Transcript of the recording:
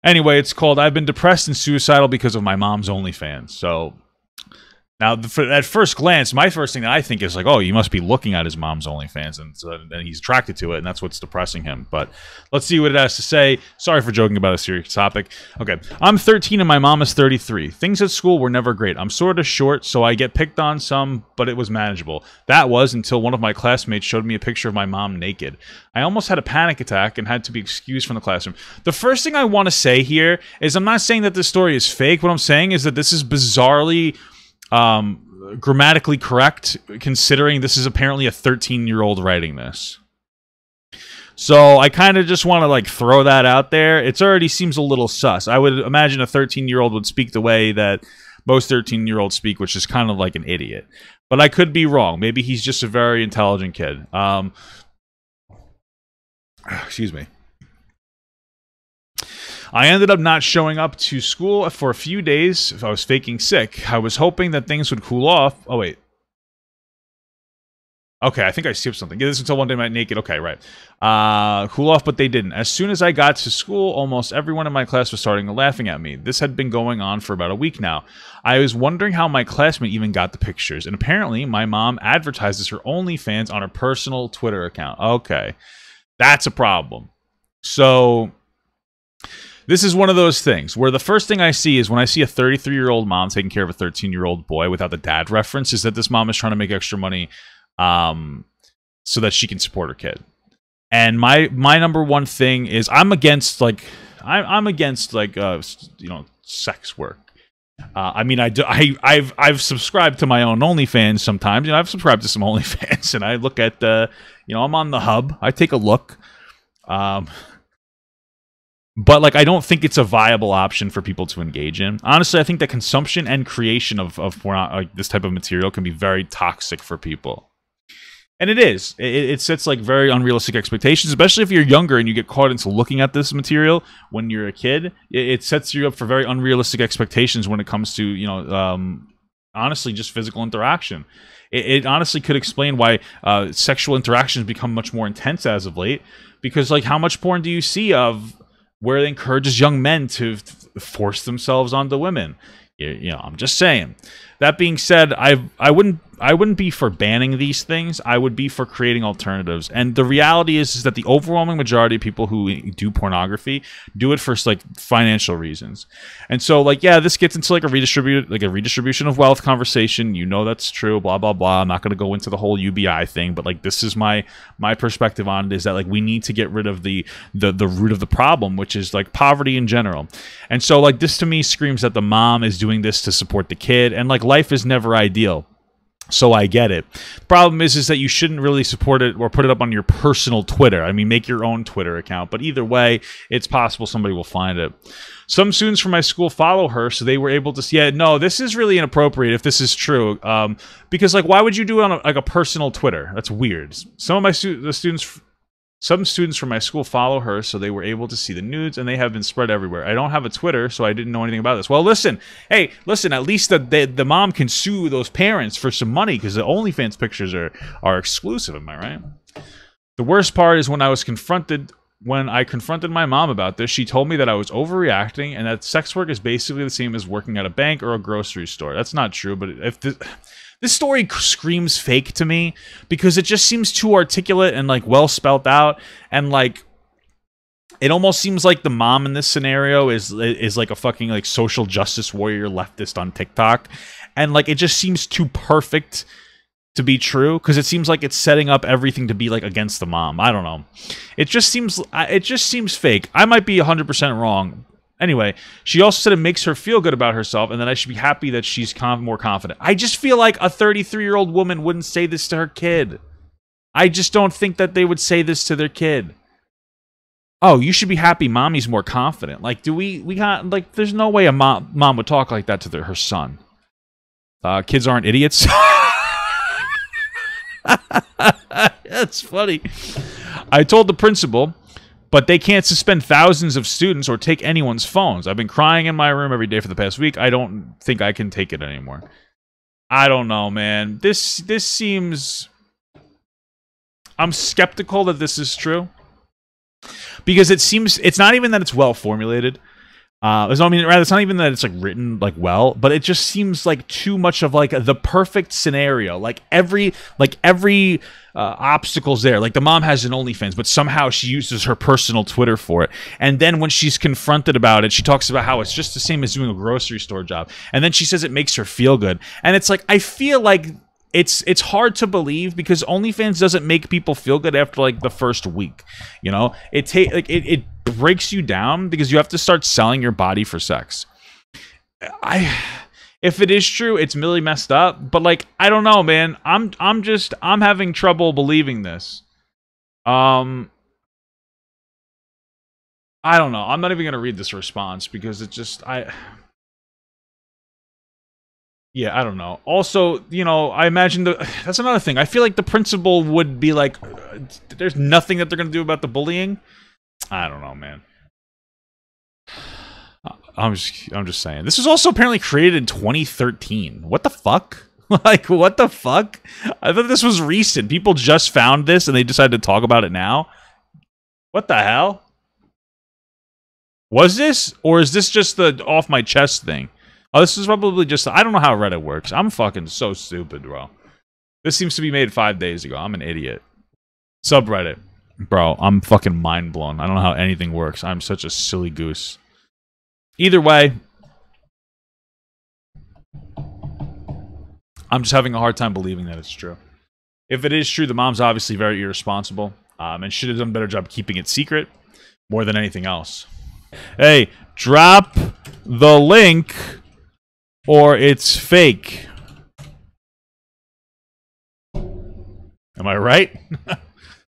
Anyway, it's called "I've Been Depressed and Suicidal Because of My Mom's OnlyFans." So now, at first glance, my first thing that I think is like, oh, you must be looking at his mom's OnlyFans, and he's attracted to it, and that's what's depressing him. But let's see what it has to say. Sorry for joking about a serious topic. Okay, I'm 13 and my mom is 33. Things at school were never great. I'm sort of short, so I get picked on some, but it was manageable. That was until one of my classmates showed me a picture of my mom naked. I almost had a panic attack and had to be excused from the classroom. The first thing I want to say here is I'm not saying that this story is fake. What I'm saying is that this is bizarrely grammatically correct, considering this is apparently a 13-year-old writing this. So I kind of just want to like throw that out there. It already seems a little sus. I would imagine a 13-year-old would speak the way that most 13-year-olds speak, which is kind of like an idiot. But I could be wrong. Maybe he's just a very intelligent kid. Excuse me. I ended up not showing up to school for a few days. If I was faking sick, I was hoping that things would cool off. Oh, wait. Okay, I think I skipped something. Get this until one day I'm naked. Okay, right. Cool off, but they didn't. As soon as I got to school, almost everyone in my class was starting laughing at me. This had been going on for about a week now. I was wondering how my classmate even got the pictures, and apparently my mom advertises her OnlyFans on her personal Twitter account. Okay, that's a problem. So this is one of those things where the first thing I see is when I see a 33-year-old mom taking care of a 13-year-old boy without the dad reference is that this mom is trying to make extra money so that she can support her kid. And my number one thing is I'm against sex work. I mean, I've subscribed to my own OnlyFans sometimes. You know, I've subscribed to some OnlyFans, and I look at I'm on the hub. I take a look. But like, I don't think it's a viable option for people to engage in. Honestly, I think that consumption and creation of this type of material can be very toxic for people. And it is. It sets like very unrealistic expectations, especially if you're younger and you get caught into looking at this material when you're a kid. It sets you up for very unrealistic expectations when it comes to, honestly, just physical interaction. It honestly could explain why sexual interactions become much more intense as of late. Because like, how much porn do you see of where it encourages young men to force themselves onto women? I'm just saying. That being said, I wouldn't be for banning these things. I would be for creating alternatives. And the reality is that the overwhelming majority of people who do pornography do it for like financial reasons. And so like, yeah, this gets into like a redistribution of wealth conversation. You know that's true, blah blah blah. I'm not going to go into the whole UBI thing, but like, this is my perspective on it, is that like, we need to get rid of the root of the problem, which is like poverty in general. And so like, this to me screams that the mom is doing this to support the kid, and like, life is never ideal. So I get it. The problem is that you shouldn't really support it or put it up on your personal Twitter. I mean, make your own Twitter account. But either way, it's possible somebody will find it. Some students from my school follow her, so they were able to see. Yeah, no, this is really inappropriate if this is true. Because like, why would you do it on a personal Twitter? That's weird. Some students from my school follow her, so they were able to see the nudes, and they have been spread everywhere. I don't have a Twitter, so I didn't know anything about this. Well, listen. Hey, listen, at least the mom can sue those parents for some money, because the OnlyFans pictures are exclusive, am I right? The worst part is when I confronted my mom about this, she told me that I was overreacting and that sex work is basically the same as working at a bank or a grocery store. That's not true, but if this story screams fake to me, because it just seems too articulate and like well spelt out, and like, it almost seems like the mom in this scenario is like a fucking like social justice warrior leftist on TikTok, and like, it just seems too perfect to be true, because it seems like it's setting up everything to be like against the mom. I don't know. It just seems fake. I might be 100% wrong. Anyway, she also said it makes her feel good about herself, and that I should be happy that she's more confident. I just feel like a 33-year-old woman wouldn't say this to her kid. I just don't think that they would say this to their kid. Oh, you should be happy mommy's more confident. Like, we got, like, there's no way a mom would talk like that to her son. Kids aren't idiots. That's funny. I told the principal, but they can't suspend thousands of students or take anyone's phones. I've been crying in my room every day for the past week. I don't think I can take it anymore. I don't know, man. This seems... I'm skeptical that this is true. Because it's not even that it's well formulated. I mean, rather, it's not even that it's like written like well, but it just seems like too much of like the perfect scenario. Like every obstacle's there. Like the mom has an OnlyFans, but somehow she uses her personal Twitter for it. And then when she's confronted about it, she talks about how it's just the same as doing a grocery store job. And then she says it makes her feel good. And it's like, I feel like it's hard to believe because OnlyFans doesn't make people feel good after like the first week. You know, it breaks you down because you have to start selling your body for sex. If it is true, it's really messed up. But like, I don't know, man. I'm having trouble believing this. I don't know. I'm not even gonna read this response because it just yeah, I don't know. Also, you know, I imagine that's another thing. I feel like the principal would be like, there's nothing that they're gonna do about the bullying. I don't know, man. I'm just saying. This was also apparently created in 2013. What the fuck? Like, what the fuck? I thought this was recent. People just found this and they decided to talk about it now. What the hell? Was this? Or is this just the off my chest thing? Oh, this is probably just... I don't know how Reddit works. I'm fucking so stupid, bro. This seems to be made 5 days ago. I'm an idiot. Subreddit. Bro, I'm fucking mind blown. I don't know how anything works. I'm such a silly goose. Either way, I'm just having a hard time believing that it's true. If it is true, the mom's obviously very irresponsible and should have done a better job keeping it secret more than anything else. Hey, drop the link or it's fake. Am I right?